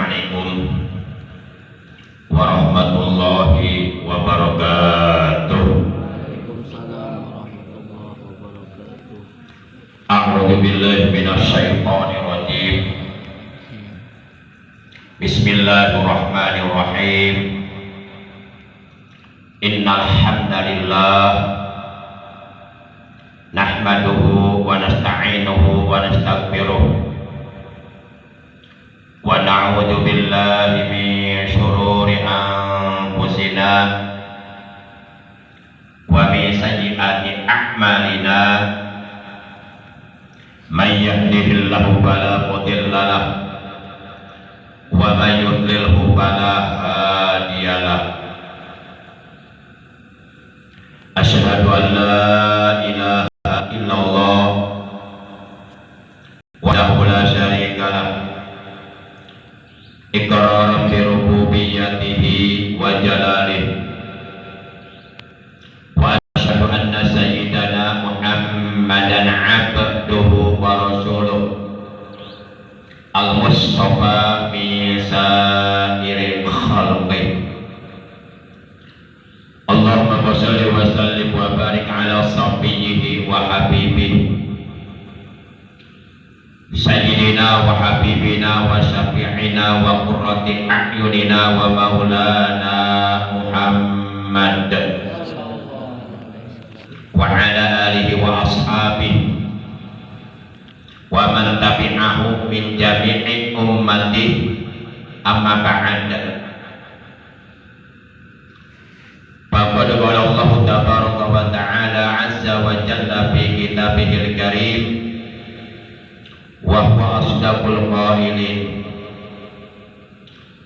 Assalamualaikum warahmatullahi wabarakatuh. Waalaikumsalam warahmatullahi wabarakatuh. A'udzu billahi minasyaitonir rajim. Bismillahirrahmanirrahim. Innal hamdalillah nahmaduhu wa nasta'inuhu wa nastaghfiruh wa na'udzu billahi min syururi anfusina wa min sayyiati a'malina. May yahdihillahu fala mudilla lahu wa may yudlilhu fala hadiya lahu. Asyhadu an la ilaha illallah wahdahu la syarika lah iqraran bi rububiyyatihi wa jalalihi wa asyhadu anna sayyidana Muhammadan abduhu wa rasuluh al-mustafa min sairil khalqi. Allahumma shalli wa sallim wa barik ala safiyyihi wa habibihi sayyidina wa habibina wa syafi'ina wa qurrati a'yunina wa maulana Muhammad wa ala alihi wa ashabihi wa man tabi'ahu min jami'i ummati. Amma ba'd. Faqad qala Allah tabaraka wa ta'ala azza wa jalla fi kitabihil karim wa huwa asdaqul qailin.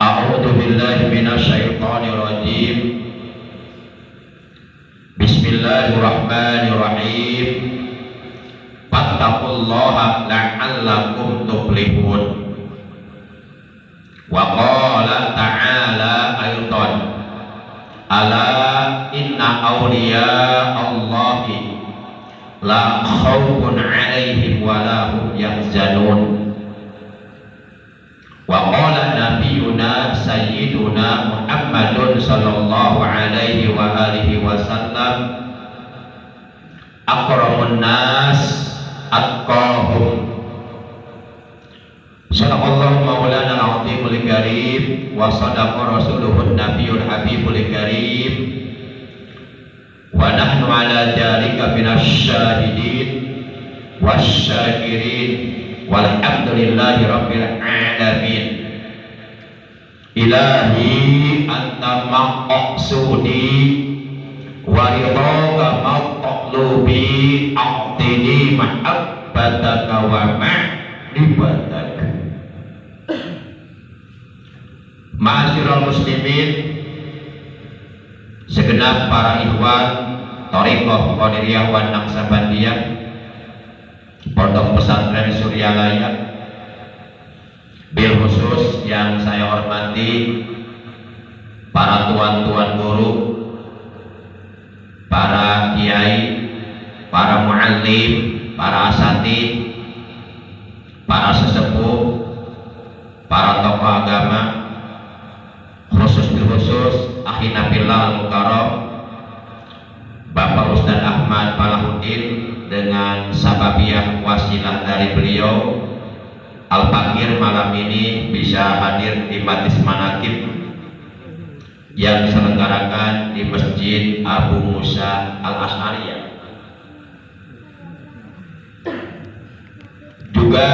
A'udzu billahi minasyaitonir rajim. Bismillahirrahmanirrahim. Fattaqullaha la'allakum tuflihun. Wa qala ta'ala aydan ala inna awliya Allahi la khawfun alaihim wa la hum yahzanun. Wa qala nabiyuna sayyiduna Muhammadun sallallahu alaihi wa alihi wasallam akramun nas atqahum. Sadaqallahu maulana al-azimul karim wa sadaqa rasuluhun nabiyul habibul karim wa nahnu ala dhalika minasyahidin wasyakirin walhamdulillahi rabbil alamin. Ilahi anta maqsudi wa ridhaka maqlubi a'tini mahabbataka wa ma'rifataka. Ma'asyiral muslimin, segenap para ikhwan Thariqah Qadiriyah wa Naqsabandiyah Pondok Pesantren Suryalaya, bil khusus yang saya hormati para tuan-tuan guru, para kiai, para muallim, para asatidz, para sesepuh, para tokoh agama, khusus bil khusus akhina billah al-mukarram Bapak Ustadz Ahmad Falahuddin dengan sababiyah wasilah dari beliau Al-Fakir malam ini bisa hadir di Majlis Manaqib yang diselenggarakan di Masjid Abu Musa Al-Asy'ariyah. Juga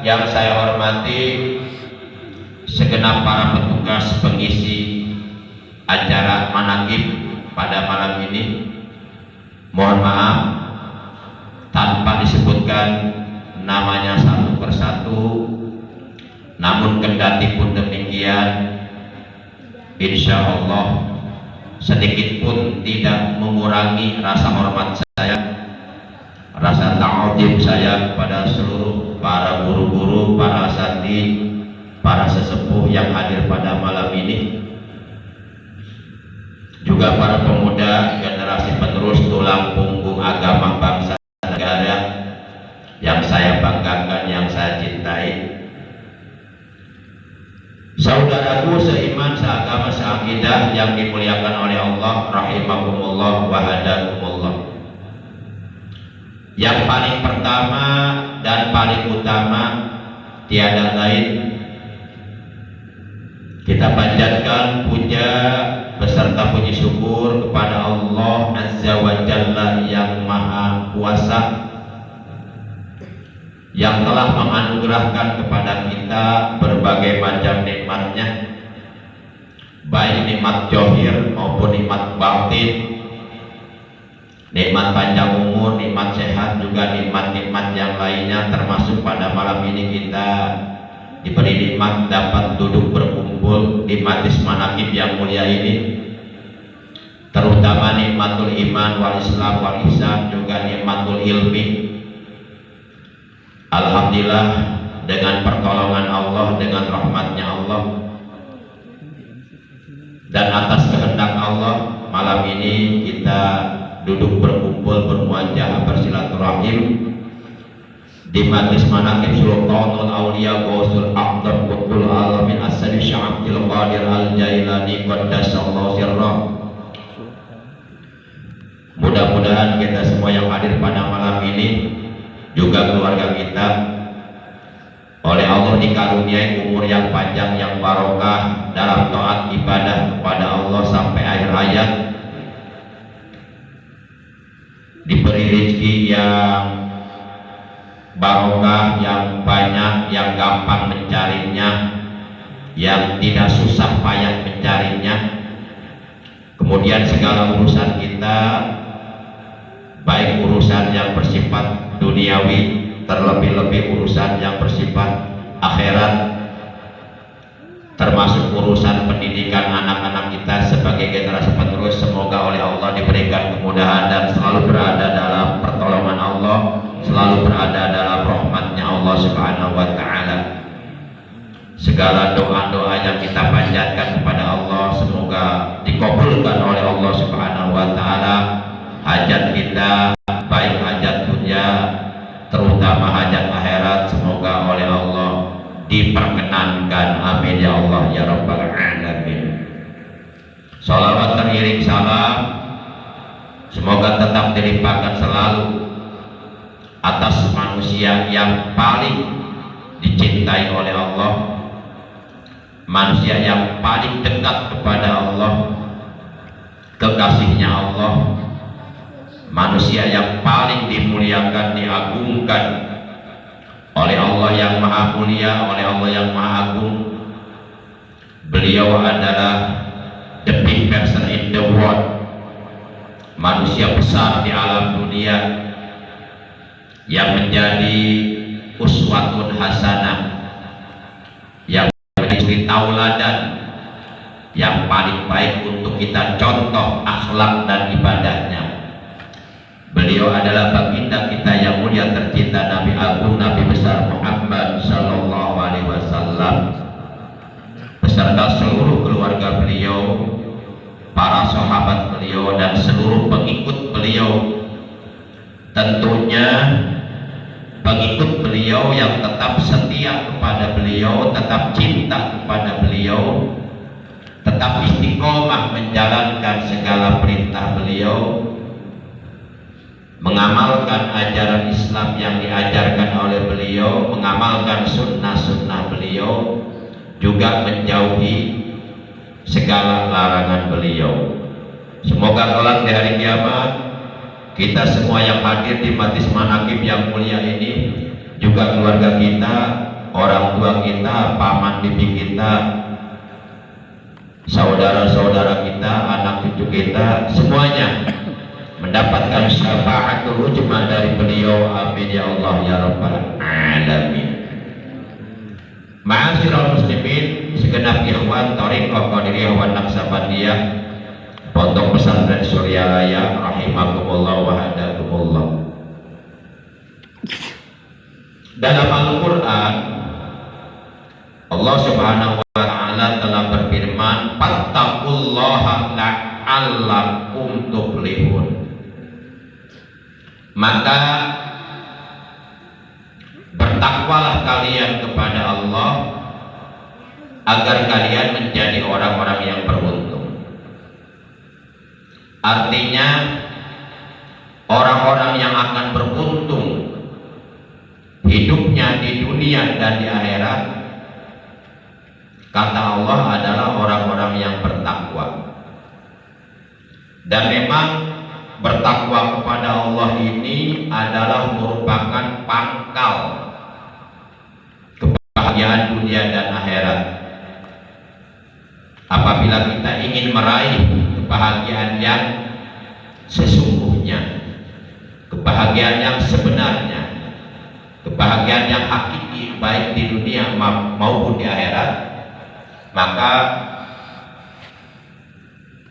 yang saya hormati segenap para petugas pengisi acara Manaqib pada malam ini. Mohon maaf tanpa disebutkan namanya satu persatu, namun kendati pun demikian, insya Allah sedikit pun tidak mengurangi rasa hormat saya, rasa ta'zim saya kepada seluruh para guru-guru, para asatidz, para sesepuh yang hadir pada malam ini, juga para pemuda generasi penerus tulang punggung agama bangsa negara yang saya banggakan, yang saya cintai. saudaraku seiman, seagama, seakidah yang dimuliakan oleh Allah, rahimakumullah wa hadakumullah. Yang paling pertama dan paling utama tiada lain, kita panjatkan puja beserta puji syukur kepada Allah Azza wa Jalla yang Maha Kuasa, yang telah menganugerahkan kepada kita berbagai macam nikmatnya, baik nikmat zahir maupun nikmat batin, nikmat panjang umur, nikmat sehat, juga nikmat-nikmat yang lainnya, termasuk pada malam ini kita diberi nikmat dapat duduk berkumpul di majlis manaqib yang mulia ini, terutama nikmatul iman wal islam wal ihsan, juga nikmatul ilmi. Alhamdulillah, dengan pertolongan Allah, dengan rahmatnya Allah, dan atas kehendak Allah, malam ini kita duduk berkumpul, bermuajah, bersilaturahim di majlis manaqib Sultanul Auliya Ghausul Aqdam Qutbul Alamin As-Sadi Syekh Abdul Qadir Al-Jailani Qaddasallahu sirrah. Mudah-mudahan kita semua yang hadir pada malam ini, juga keluarga kita, oleh Allah dikaruniai umur yang panjang, yang barokah dalam taat ibadah kepada Allah sampai akhir hayat, diberi rezeki yang barokah, yang banyak, yang gampang mencarinya, yang tidak susah payah mencarinya. Kemudian segala urusan kita, baik urusan yang bersifat duniawi, terlebih-lebih urusan yang bersifat akhirat, termasuk urusan pendidikan anak-anak kita sebagai generasi penerus, semoga oleh Allah diberikan kemudahan dan selalu berada dalam pertolongan Allah, selalu berada dalam rahmatnya Allah Subhanahu wa ta'ala. Segala doa-doa yang kita panjatkan kepada Allah semoga dikabulkan oleh Allah Subhanahu wa ta'ala. Hajat kita, baik hajat dunia terutama hajat akhirat, semoga oleh Allah diperkenankan. Amin ya Allah ya Rabbal Alamin. Salawat teriring salam semoga tetap dilimpahkan selalu atas manusia yang paling dicintai oleh Allah, manusia yang paling dekat kepada Allah, kekasihnya Allah, manusia yang paling dimuliakan, diagungkan oleh Allah yang maha mulia, oleh Allah yang maha agung. Beliau adalah the big person in the world, manusia besar di alam dunia yang menjadi uswatun hasanah, yang menjadi tauladan yang paling baik untuk kita contoh akhlak dan ibadahnya. Beliau adalah baginda kita yang mulia tercinta, Nabi Agung, Nabi besar Muhammad Sallallahu Alaihi Wasallam, beserta seluruh keluarga beliau, para sahabat beliau, dan seluruh pengikut beliau. Tentunya pengikut beliau yang tetap setia kepada beliau, tetap cinta kepada beliau, tetap istiqomah menjalankan segala perintah beliau, mengamalkan ajaran Islam yang diajarkan oleh beliau, mengamalkan sunnah-sunnah beliau, juga menjauhi segala larangan beliau. Semoga kelak di hari kiamat kita semua yang hadir di majlis manaqib yang mulia ini, juga keluarga kita, orang tua kita, paman bibi kita, saudara-saudara kita, anak cucu kita, semuanya mendapatkan syafaatul ujma dari beliau. Amin ya Allah ya Rabbal Alamin. Ma'asyiral muslimin, segenap ikhwan thariqah Qadiriyah wa Naqsabandiyah, Pondok Pesantren Suryalaya, rahimakumullah wa hadakumullah. Dalam Al-Quran, Allah Subhanahu wa ta'ala telah berfirman, fattaqullaha la'allakum tuflihun. Maka bertakwalah kalian kepada Allah agar kalian menjadi orang-orang yang beruntung. Artinya orang-orang yang akan beruntung hidupnya di dunia dan di akhirat, kata Allah, adalah orang-orang yang bertakwa. Dan memang bertakwa kepada Allah ini adalah merupakan pangkal kebahagiaan dunia dan akhirat. Apabila kita ingin meraih kebahagiaan yang sesungguhnya, kebahagiaan yang sebenarnya, kebahagiaan yang hakiki baik di dunia maupun di akhirat, maka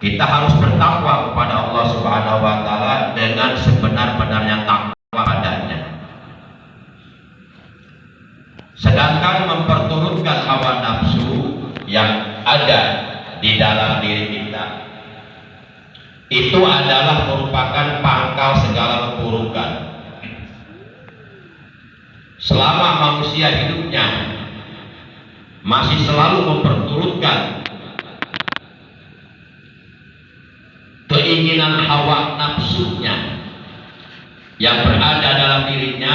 kita harus bertakwa kepada Allah Subhanahu wa taala dengan sebenar-benarnya takwa padanya. Sedangkan memperturutkan hawa nafsu yang ada di dalam diri kita itu adalah merupakan pangkal segala keburukan. Selama manusia hidupnya masih selalu memperturutkan keinginan hawa nafsunya yang berada dalam dirinya,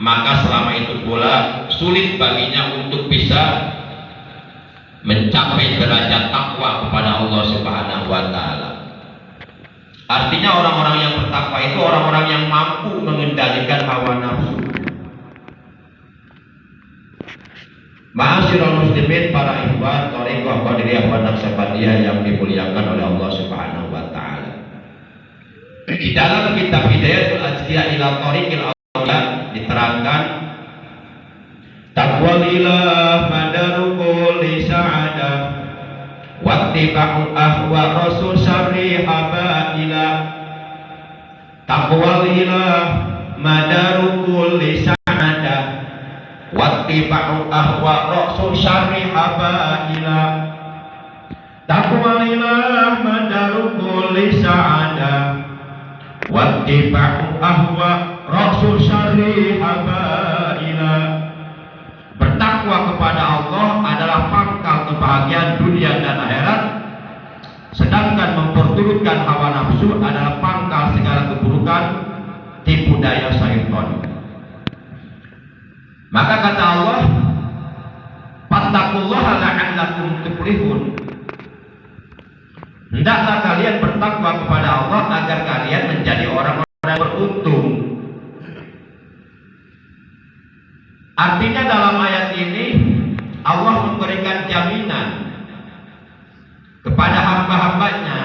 maka selama itu pula sulit baginya untuk bisa mencapai derajat takwa kepada Allah Subhanahu wa taala. Artinya orang-orang yang bertakwa itu orang-orang yang mampu mengendalikan hawa nafsu. Ma'asyiral muslimin, para ikhwan thariqah qadiriyah wa naqsyabandiyah yang dimuliakan oleh Allah Subhanahu wa taala. Di dalam kitab Hidayatul Ajliya ila Thariqil Awliya diterangkan, taqwal ilah madaru kulli sa'adah wattiba'u ahwa rasul syarri habaila. Taqwal ilah madaru kulli sa'adah wattiba'u ahwa rasul syarri habaila. Taqwal ilah madaru kulli sa'adah wattiba'u ahwa rasul syarri habaila. Bertakwa kepada Allah adalah pangkal kebahagiaan dunia dan akhirat, sedangkan memperturutkan hawa nafsu adalah pangkal segala keburukan, tipu daya syaitan. Maka kata Allah, fattaqullaha la'allakum tuflihun. Hendaklah kalian bertakwa kepada Allah agar kalian menjadi orang-orang yang beruntung. Artinya dalam ayat ini Allah memberikan jaminan kepada hamba-hambanya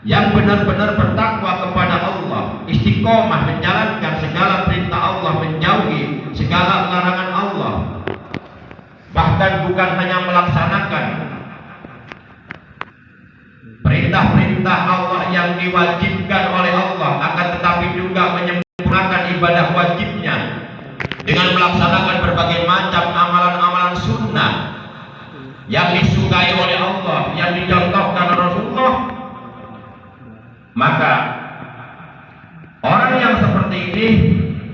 yang benar-benar bertakwa kepada Allah, istiqomah menjalankan segala perintah Allah, menjauhi segala larangan Allah, bahkan bukan hanya melaksanakan perintah-perintah Allah yang diwajibkan oleh Allah, akan tetapi juga menyempurnakan ibadah wajibnya dengan melaksanakan berbagai macam amalan-amalan sunnah yang disukai oleh Allah, yang dicontohkan oleh Rasulullah. Maka orang yang seperti ini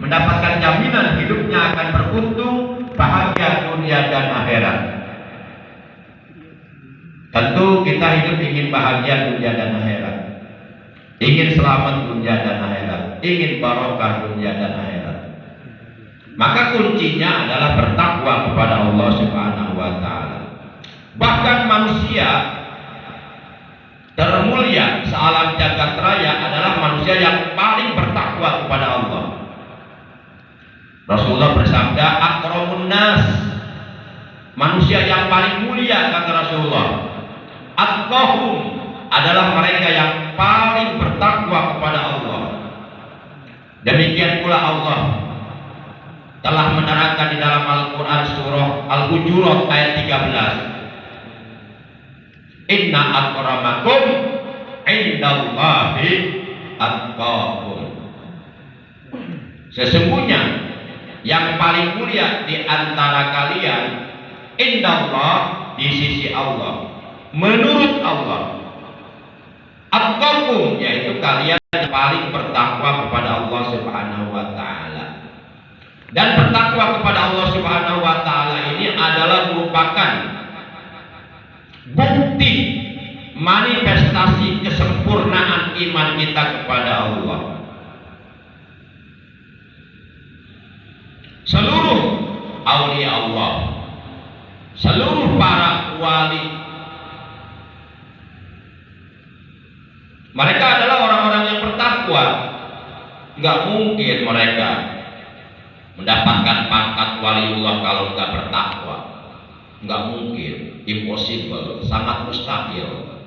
mendapatkan jaminan hidupnya akan beruntung, bahagia dunia dan akhirat. Tentu kita hidup ingin bahagia dunia dan akhirat, ingin selamat dunia dan akhirat, ingin barokah dunia dan akhirat. Maka kuncinya adalah bertakwa kepada Allah Subhanahu wa taala. Bahkan manusia termulia sealam jagat raya adalah manusia yang paling bertakwa kepada Allah. Rasulullah bersabda, akramun nas, manusia yang paling mulia, kata Rasulullah, atqahum, adalah mereka yang paling bertakwa kepada Allah. Demikian pula Allah telah menerangkan di dalam Al-Quran surah Al-Hujurat ayat 13, inna akramakum indallahi atqakum. Sesungguhnya yang paling mulia di antara kalian, indallah, di sisi Allah, menurut Allah, atqakum, yaitu kalian yang paling bertakwa kepada Allah Subhanahu wa taala. Dan bertakwa kepada Allah Subhanahu wa taala ini adalah merupakan bukti manifestasi kesempurnaan iman kita kepada Allah. Seluruh aulia Allah, seluruh para wali, mereka adalah orang-orang yang bertakwa. Nggak mungkin mereka mendapatkan pangkat waliullah kalau nggak bertakwa. Nggak mungkin, impossible, sangat mustahil.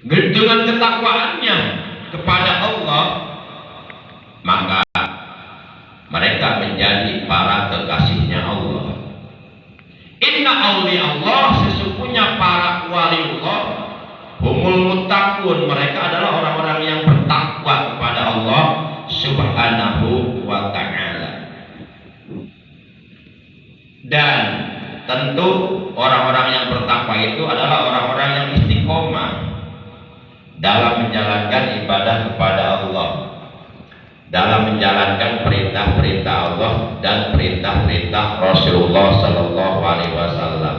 Dengan ketakwaannya kepada Allah, maka mereka menjadi para kekasihnya Allah. Inna awliya Allah, sesungguhnya para waliullah, humul muttaqun, mereka adalah orang-orang yang bertakwa kepada Allah Subhanahu wa ta'ala. Dan tentu orang-orang yang bertakwa itu adalah orang-orang yang istiqomah dalam menjalankan ibadah kepada Allah, dalam menjalankan perintah-perintah Allah dan perintah-perintah Rasulullah Sallallahu Alaihi Wasallam.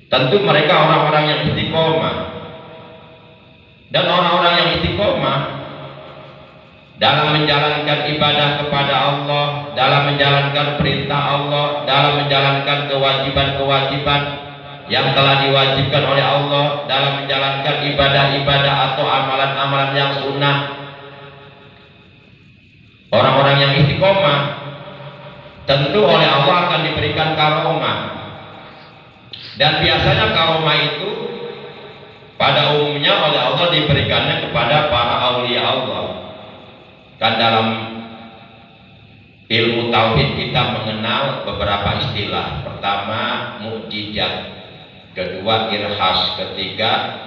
Tentu mereka orang-orang yang istiqomah, dan orang-orang yang istiqomah dalam menjalankan ibadah kepada Allah, dalam menjalankan perintah Allah, dalam menjalankan kewajiban-kewajiban yang telah diwajibkan oleh Allah, dalam menjalankan ibadah-ibadah atau amalan-amalan yang sunnah. Orang-orang yang istiqomah tentu oleh Allah akan diberikan karomah, dan biasanya karomah itu pada umumnya oleh Allah diberikannya kepada para aulia Allah. Kan dalam ilmu tauhid kita mengenal beberapa istilah. Pertama mukjizat, kedua irhas, ketiga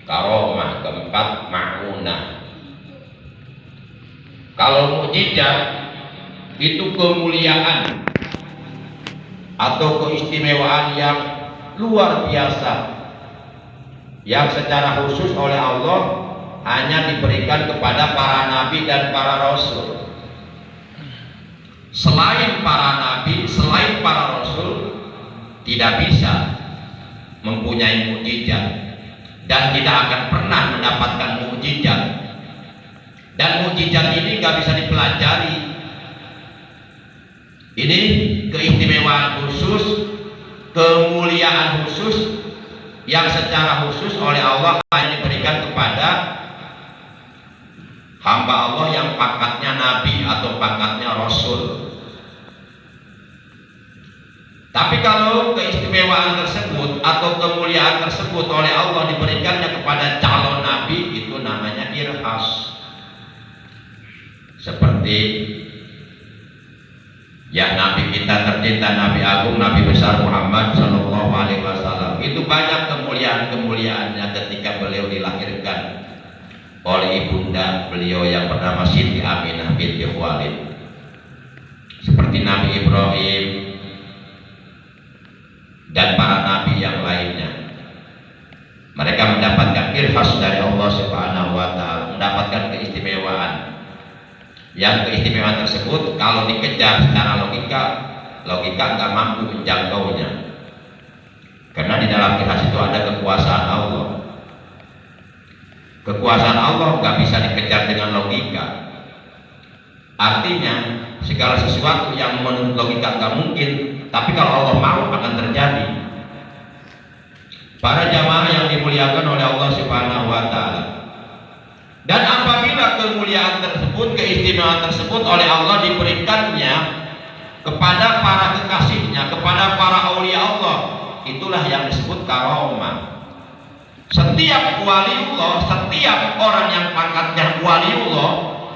karomah, keempat ma'unah. Kalau mukjizat itu kemuliaan atau keistimewaan yang luar biasa, yang secara khusus oleh Allah hanya diberikan kepada para nabi dan para rasul. Selain para nabi, selain para rasul, tidak bisa mempunyai mukjizat dan tidak akan pernah mendapatkan mukjizat. Dan mukjizat ini nggak bisa dipelajari. Ini keistimewaan khusus, kemuliaan khusus yang secara khusus oleh Allah hanya diberikan kepada hamba Allah yang pangkatnya nabi atau pangkatnya rasul. Tapi kalau keistimewaan tersebut atau kemuliaan tersebut oleh Allah diberikannya kepada calon nabi, itu namanya irhas. Seperti ya nabi kita tercinta, Nabi Agung, Nabi besar Muhammad Sallallahu Alaihi Wasallam. Itu banyak kemuliaan-kemuliaannya ketika beliau dilahirkan oleh ibunda beliau yang bernama Siti Aminah binti Khuwailid. Seperti Nabi Ibrahim dan para nabi yang lainnya, mereka mendapatkan irhas dari Allah Subhanahu wa ta'ala, mendapatkan keistimewaan. Yang keistimewaan tersebut kalau dikejar secara logika nggak mampu menjangkaunya, karena di dalam irhas itu ada kekuasaan Allah. Kekuasaan Allah nggak bisa dikejar dengan logika. Artinya segala sesuatu yang menurut logika nggak mungkin, tapi kalau Allah mau akan terjadi. Para jamaah yang dimuliakan oleh Allah Subhanahu wa ta'ala, dan apabila kemuliaan tersebut, keistimewaan tersebut oleh Allah diberikannya kepada para kekasihnya, kepada para aulia Allah, itulah yang disebut karomah. Setiap waliullah, setiap orang yang pangkatnya waliullah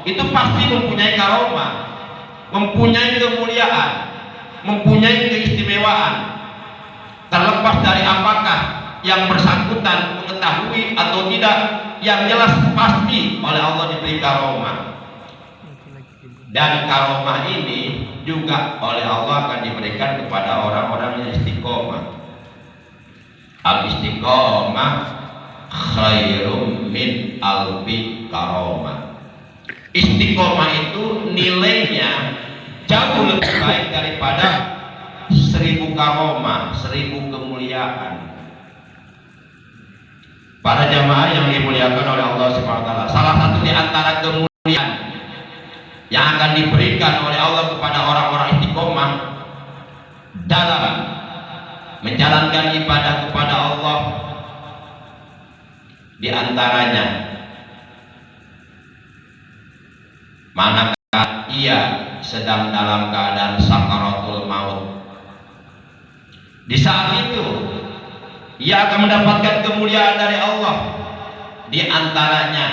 itu pasti mempunyai karomah, mempunyai kemuliaan, mempunyai keistimewaan. Terlepas dari apakah yang bersangkutan mengetahui atau tidak, yang jelas pasti oleh Allah diberi karomah. Dan karomah ini juga oleh Allah akan diberikan kepada orang-orang yang istiqomah. Al-istiqomah khairum min alfi karomah. Istiqomah itu nilainya jauh lebih baik daripada 1000 karomah, 1000 kemuliaan. Para jamaah yang dimuliakan oleh Allah Subhanahu wa taala, salah satu di antara kemuliaan yang akan diberikan oleh Allah kepada orang-orang istiqomah dalam menjalankan ibadah kepada Allah, di antaranya manakala ia sedang dalam keadaan sakaratul maut. Di saat itu ia akan mendapatkan kemuliaan dari Allah, di antaranya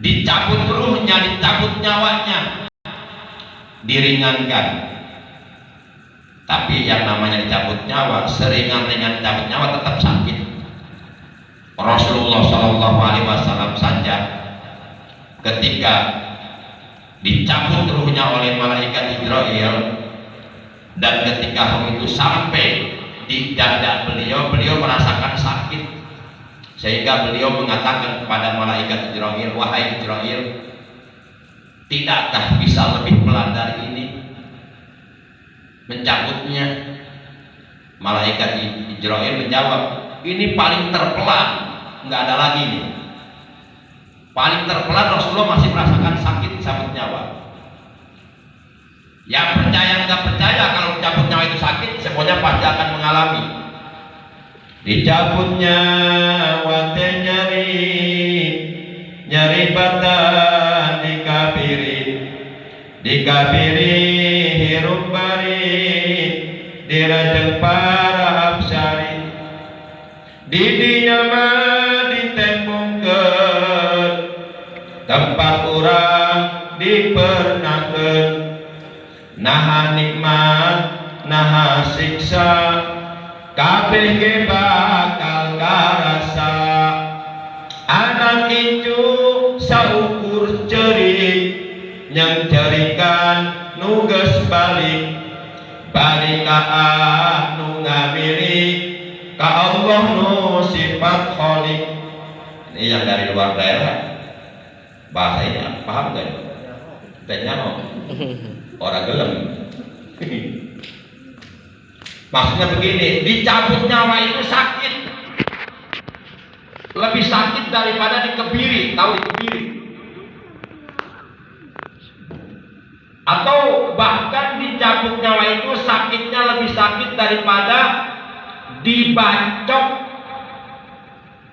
dicabut ruhnya, dicabut nyawanya, diringankan. Tapi yang namanya dicabut nyawa, seringan-ringan dicabut nyawa tetap sakit. Rasulullah Shallallahu Alaihi Wasallam saja ketika dicabut ruhnya oleh malaikat Jibril, dan ketika roh itu sampai di dada beliau, beliau merasakan sakit, sehingga beliau mengatakan kepada malaikat Jibril, wahai Jibril, tidakkah bisa lebih pelan dari ini mencabutnya? Malaikat Jibril menjawab, ini paling terpelan, nggak ada lagi nih. Paling terpelan Rasulullah masih merasakan sakit cabut nyawa. Yang percaya nggak percaya kalau cabut nyawa itu sakit, semuanya pasti akan mengalami. Dicabut nyawa teh nyari batan dikabiri hirup bari dirajeng para absari di dinya mah ditembongkeun tempat urang dipernahkeun, naha nikmat naha siksa kabeh ge bakal karasa. Anak incu saukur cerik yang cerikan nugas balik ka anu ngamirik ka Allah nu sifat kholik. Ini yang dari luar daerah bahasanya paham gak? Tanya orang gelem. Maksudnya begini, dicabut nyawa itu sakit, lebih sakit daripada dikebiri. Tahu dikebiri? Atau bahkan dicabut nyawa itu sakitnya lebih sakit daripada dibacok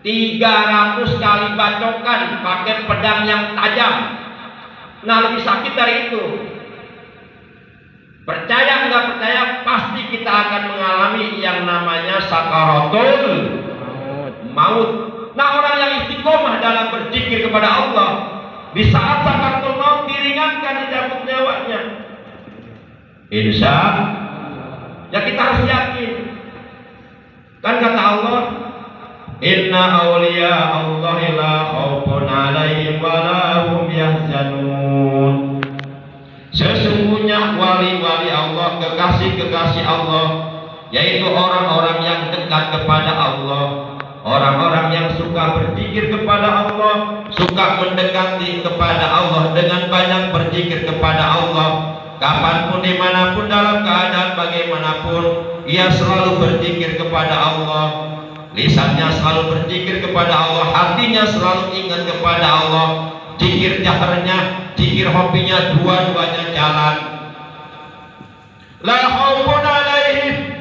300 kali bacokan pakai pedang yang tajam. Nah, lebih sakit dari itu. Percaya nggak percaya, pasti kita akan mengalami yang namanya sakaratul maut. Nah, orang yang istiqomah dalam berzikir kepada Allah, di saat sakaratul maut diringankan, dicabut nyawanya. Insya ya kita harus yakin. Kan kata Allah, inna awliya Allahi la khaufun alaihim wa la hum yahzanun. Sesungguhnya wali-wali Allah, kekasih-kekasih Allah, yaitu orang-orang yang dekat kepada Allah, orang-orang yang suka berzikir kepada Allah, suka mendekati kepada Allah dengan banyak berzikir kepada Allah. Kapanpun, dimanapun, dalam keadaan bagaimanapun, ia selalu berzikir kepada Allah. Lisannya selalu berzikir kepada Allah, hatinya selalu ingat kepada Allah. Zikir jaharnya, zikir hobinya, dua-duanya jalan. La khaufun alaihim,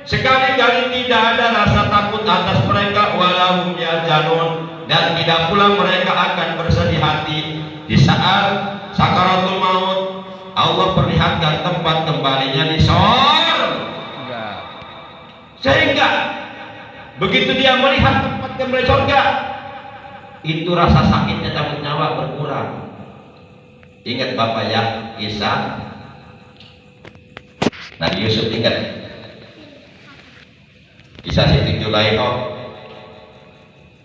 sekali-kali tidak ada rasa takut atas mereka, walahum yahzanun, dan tidak pula mereka akan bersedih hati. Di saat sakaratul maut, Allah perlihatkan tempat kembalinya di surga, sehingga begitu dia melihat tempat kembali surga, itu rasa sakitnya cabut nyawa berkurang. Ingat Bapak ya, kisah Nabi Yusuf, ingat kisah Siti Zulaikha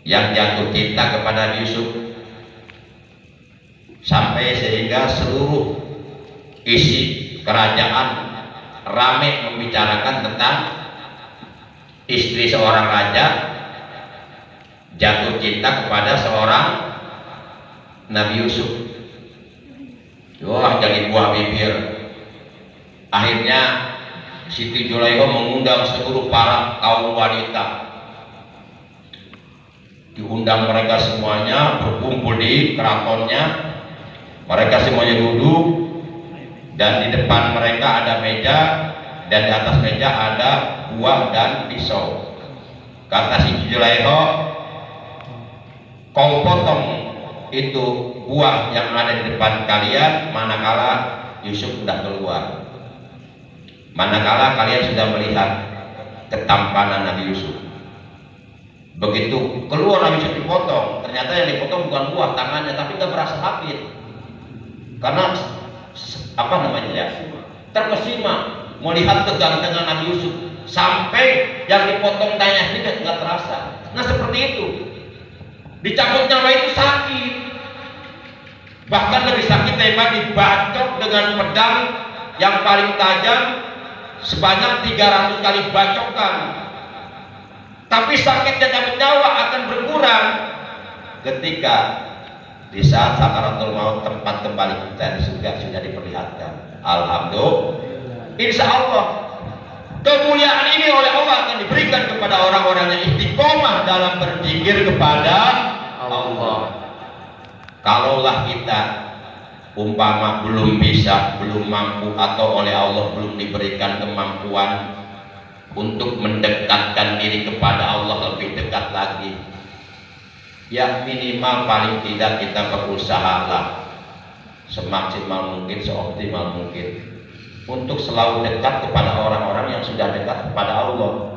yang jatuh cinta kepada Nabi Yusuf, sampai sehingga seluruh isi kerajaan ramai membicarakan tentang istri seorang raja jatuh cinta kepada seorang Nabi Yusuf. Wah, jadi buah bibir. Akhirnya Siti Zulaikha mengundang seluruh para kaum wanita. Diundang mereka semuanya berkumpul di keratonnya. Mereka semuanya duduk dan di depan mereka ada meja dan di atas meja ada buah dan pisau. Kata Siti Zulaikha, kau potong itu buah yang ada di depan kalian manakala Yusuf sudah keluar, manakala kalian sudah melihat ketampanan Nabi Yusuf. Begitu keluar Nabi Yusuf dipotong, ternyata yang dipotong bukan buah tangannya, tapi nggak berasa sakit karena apa namanya ya, terkesima melihat kegantengan Nabi Yusuf sampai yang dipotong tangannya ini nggak terasa. Nah seperti itu, dicabut nyawa itu sakit, bahkan lebih sakit tembak dibacok dengan pedang yang paling tajam sebanyak 300 kali bacokan. Tapi sakitnya cabut nyawa akan berkurang ketika di saat sakaratul maut tempat kembali kita di surga sudah diperlihatkan. Alhamdulillah, insya Allah kemuliaan ini oleh Allah akan diberikan kepada orang-orang yang istiqomah dalam berzikir kepada Allah. Kalaulah kita umpama belum bisa, belum mampu, atau oleh Allah belum diberikan kemampuan untuk mendekatkan diri kepada Allah lebih dekat lagi, ya minimal paling tidak kita berusahalah semaksimal mungkin, seoptimal mungkin untuk selalu dekat kepada orang-orang yang sudah dekat kepada Allah.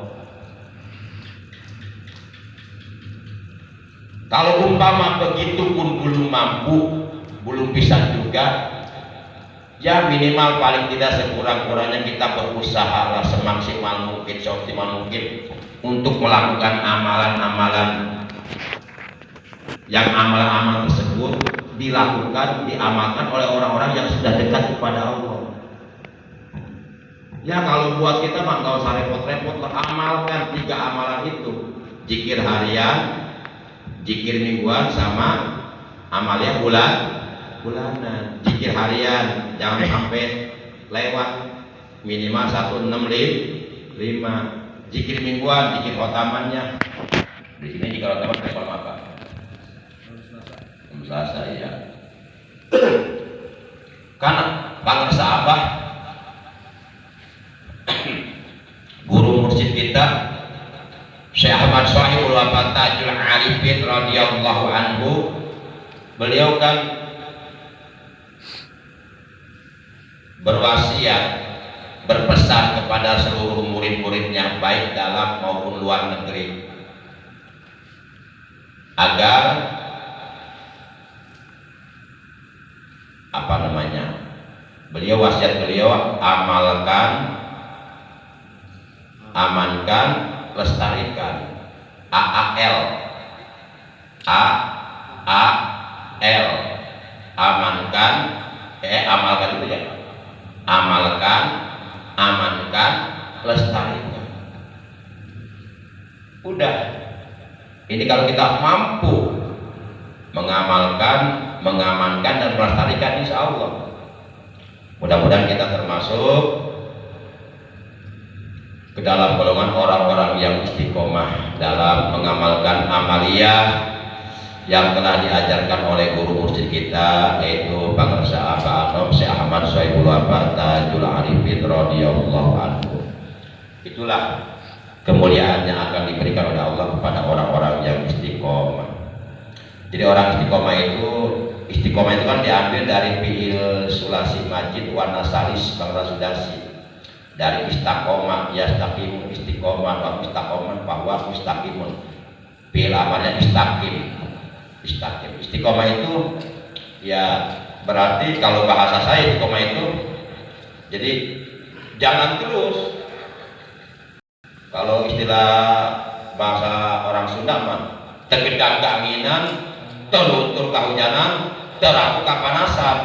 Kalau umpama begitu pun belum mampu, belum bisa juga, ya minimal paling tidak sekurang-kurangnya kita berusaha lah semaksimal mungkin, seoptimal mungkin untuk melakukan amalan-amalan yang amal-amal tersebut dilakukan, diamalkan oleh orang-orang yang sudah dekat kepada Allah. Ya kalau buat kita mah nggak usah repot-repot lah, amalkan 3 amalan itu: zikir harian, zikir mingguan, sama amalia bulanan. Zikir harian jangan sampai lewat, minimal 165. Zikir mingguan, zikir khotamannya di sini jika khotaman level apa? Selasa ya. Karena bangsa sahabat guru mursyid kita Syekh Ahmad Shahihul Wafat Tajul Arifin radhiyallahu anhu, beliau kan berwasiat, berpesan kepada seluruh murid-muridnya baik dalam maupun luar negeri agar apa namanya, beliau wasiat beliau amalkan, amankan, lestarikan. AAL amankan, amalkan itu ya, amalkan, amankan, lestarikan. Udah, ini kalau kita mampu mengamalkan, mengamankan dan melestarikan, insya Allah mudah-mudahan kita termasuk ke dalam golongan orang-orang yang istiqomah dalam mengamalkan amaliyah yang telah diajarkan oleh guru mursyid kita, yaitu Bangsa Aba Anom Syekh Ahmad Shahihul Wafat Tajul Arifin radhiyallahu anhu. Itulah kemuliaan yang akan diberikan oleh Allah kepada orang-orang yang istiqomah. Jadi orang istiqomah itu kan diambil dari fi'il sulasi majid wa nasalis bangsa sudasi, dari istaqomah, yastaqimu, istiqomah, wa mustaqoman, bahwa mustaqimun. Fi'il amalnya istaqim. Istiqomah itu ya berarti kalau bahasa saya istiqomah itu jadi jangan terus. Kalau istilah bahasa orang Sunda mah tegedang keanginan, terluntur kehujanan, terapu kepanasan,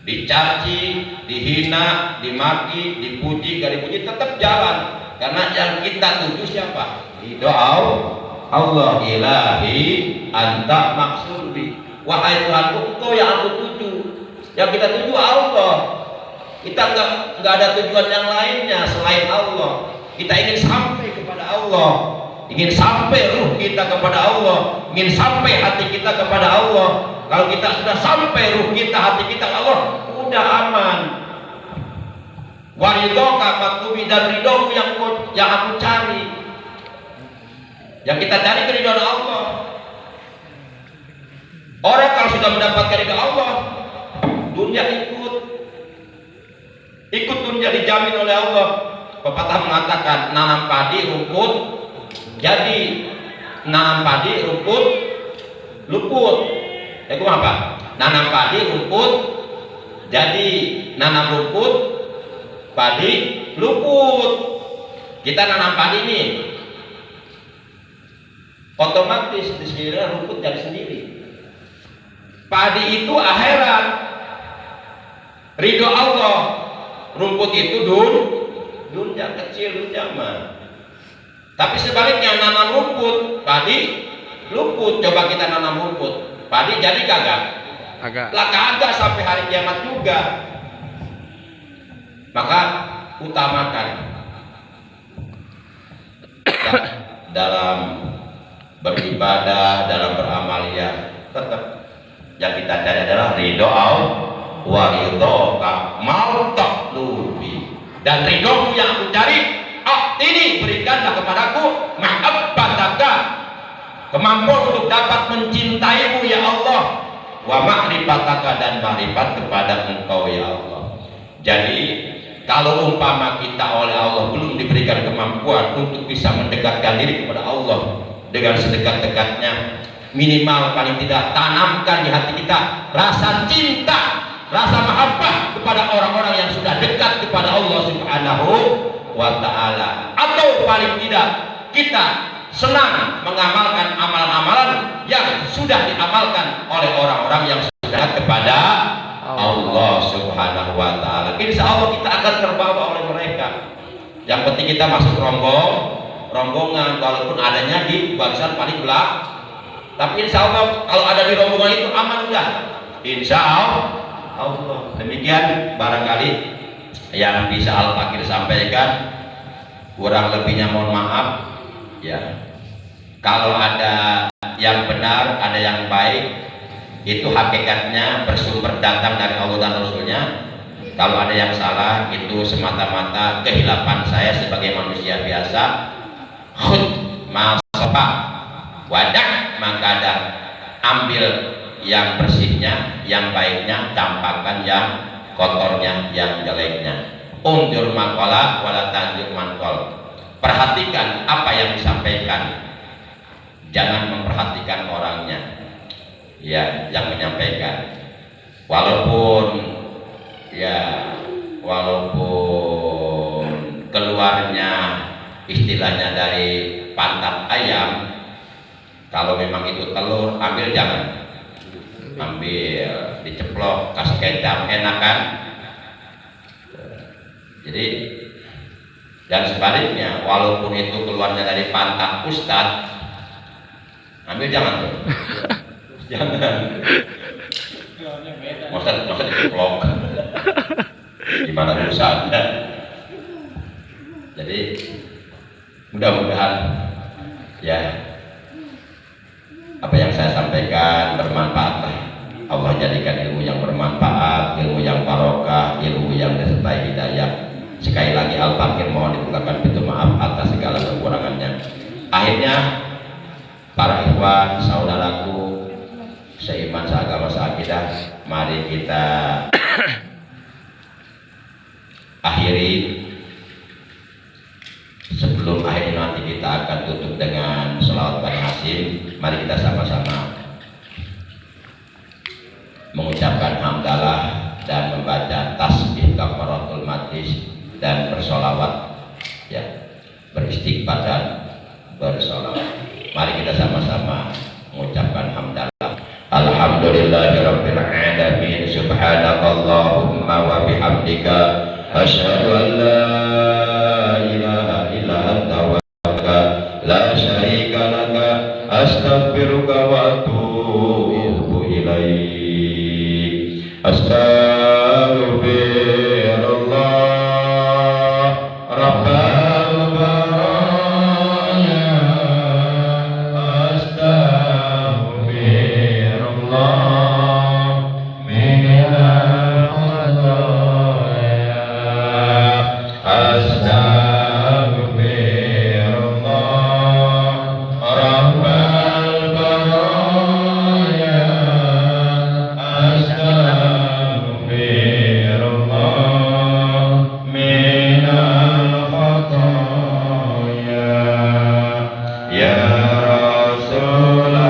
dicaci, dihina, dimaki, dipuji, gak dipuji, tetap jalan. Karena yang kita tuju siapa? Doa Allah, ilahi anta maksudi, wahai Tuhanku, engkau yang aku tuju. Yang kita tuju Allah. Kita nggak ada tujuan yang lainnya selain Allah. Kita ingin sampai kepada Allah, ingin sampai ruh kita kepada Allah, ingin sampai hati kita kepada Allah. Kalau kita sudah sampai ruh kita, hati kita ke Allah, udah aman. Waridhoka maktubi, dan ridhomu yang aku cari. Yang kita cari keridhaan Allah. Orang kalau sudah mendapatkan ridha Allah, dunia ikut dunia dijamin oleh Allah. Pepatah mengatakan nanam padi rumput jadi, nanam padi rumput luput. Itu apa? Nanam padi rumput jadi, nanam rumput padi luput. Kita nanam padi nih, otomatis di sekiranya rumput jadi sendiri. Padi itu akhirat, ridho Allah. Rumput itu dunia kecil, dunia mah. Tapi sebaliknya nanam rumput, padi luput. Coba kita nanam rumput, padi jadi kagak? Lah kagak sampai hari kiamat juga. Maka utamakan dalam beribadah, dalam beramaliyah, tetap yang kita cari adalah ridho Allah. Wa ridhoka mautaqlubi, dan ridhomu yang aku cari, ini berikanlah kepadaku mahabbataka, kemampuan untuk dapat mencintaimu ya Allah, wa ma'rifataka, dan ma'rifat kepada engkau ya Allah. Jadi kalau umpama kita oleh Allah belum diberikan kemampuan untuk bisa mendekatkan diri kepada Allah dengan sedekat-dekatnya, minimal paling tidak tanamkan di hati kita rasa cinta, rasa mahabbah kepada orang-orang yang sudah dekat kepada Allah Subhanahu wa ta'ala. Atau paling tidak kita senang mengamalkan amalan-amalan yang sudah diamalkan oleh orang-orang yang sudah dekat kepada Allah Subhanahu wa ta'ala. Insya Allah kita akan terbawa oleh mereka. Yang penting kita masuk rombongan, walaupun adanya di barisan paling belakang. Tapi insya Allah kalau ada di rombongan itu aman udah. Insya Allah. Demikian barangkali yang bisa Al-Fakir sampaikan, kurang lebihnya mohon maaf ya. Kalau ada yang benar, ada yang baik, itu hakikatnya bersumber datang dari Allah dan Rasulnya. Kalau ada yang salah, itu semata-mata kehilapan saya sebagai manusia biasa. Khud masofa wadah makadah, ambil yang bersihnya, yang baiknya, campakkan yang kotornya, yang jeleknya. Undur makola wala tanjur mankol. Perhatikan apa yang disampaikan, jangan memperhatikan orangnya ya yang menyampaikan. Walaupun keluarnya istilahnya dari pantat ayam, kalau memang itu telur, ambil jangan. Ambil, diceplok, kasih kecap, enak kan? Jadi, dan sebaliknya, walaupun itu keluarnya dari pantat ustad, ambil jangan tuh. Jangan. Masa diceplok. Gimana urusannya? Jadi, mudah-mudahan ya apa yang saya sampaikan bermanfaat. Allah jadikan ilmu yang bermanfaat, ilmu yang barokah, ilmu yang disertai hidayah. Sekali lagi Al-Fakir mohon dibukakan pintu maaf atas segala kekurangannya. Akhirnya para ikhwan, saudaraku seiman, seagama, seakidah, mari kita akhiri. Sebelum akhir nanti kita akan tutup dengan sholawat Bani Hasim. Mari kita sama-sama mengucapkan hamdalah dan membaca tasbih kafaratul majlis dan bersolawat ya, beristighfar dan bersolawat. Mari kita sama-sama mengucapkan hamdalah. Alhamdulillahirabbil alamin, subhanakallahumma wa bihamdika asyhadu an la ilaha illa anta wa la syarika laka astaghfiruka wa atubu ilaik. Astaghfirullah Rabbal baraya. Astaghfirullah minal khataaya. Astaghfirullah Rabbal baraya. Astaghfirullah minal khataaya. Ya Rasulullah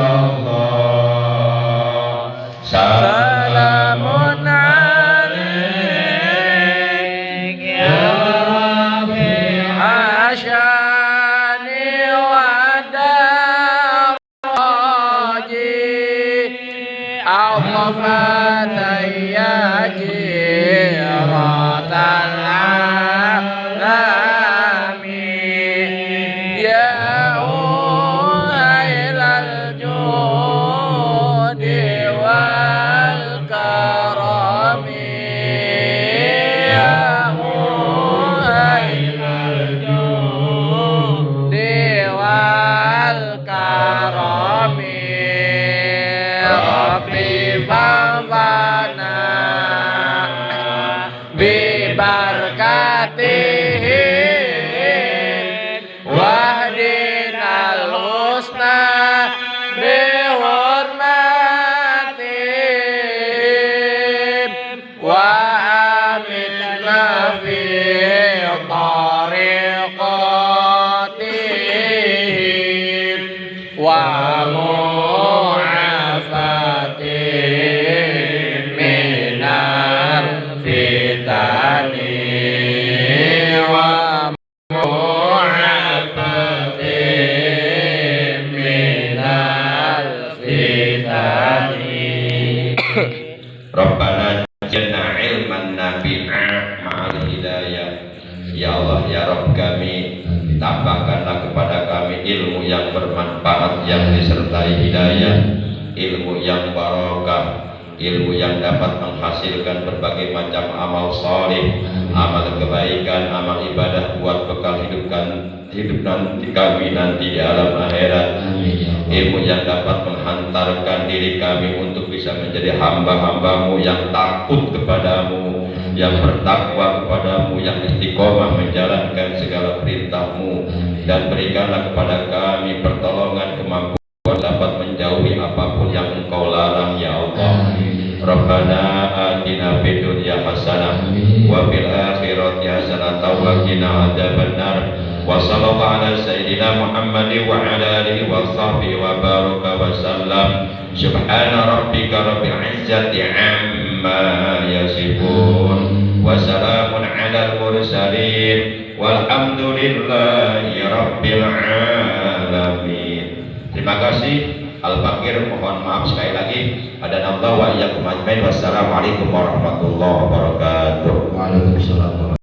salamun alaik ya Rafi' asyani wa daraji Allah fatayyaji ratal alamin ya uhailal judi wal karami ya uhailal judi wal karami Rabbi fa'fana bibarkatihi wahdinal husna bihurmatihim wa amitna fi tariqatihim wa mu'afatihim minar fitani wa mu'afatihim minal fitani. Rabbana jana ilman nafi'a ma'al hidayah. Ya Allah ya Rabb kami, tambahkanlah kepada kami ilmu yang bermanfaat yang disertai hidayah, ilmu yang barokah, ilmu yang dapat menghasilkan berbagai macam amal saleh, amal kebaikan, amal ibadah buat bekal hidup nanti kami nanti di alam akhirat. Ilmu yang dapat menghantarkan diri kami untuk bisa menjadi hamba-hambamu yang takut kepadamu, yang bertakwa kepadamu, yang istiqomah menjalankan segala perintahmu. Dan berikanlah kepada kami pertolongan, kemampuan dapat menjauhi apapun yang engkau larang ya Allah. Rabbana atina fid dunya hasanah wa fil akhirati hasanah wa qina adzabannar. Wa sallallahu ala sayyidina Muhammadin wa ala alihi wa sahbihi wa baraka wa sallam. Subhana rabbika rabbil izzati amma yasifun wa salamun ala mursalin walhamdulillahi rabbil alamin. Terima kasih. Al-Fakir mohon maaf sekali lagi. Ada Allah wa iyyakum ajmain. Wassalamualaikum warahmatullahi wabarakatuh. Waalaikumsalam.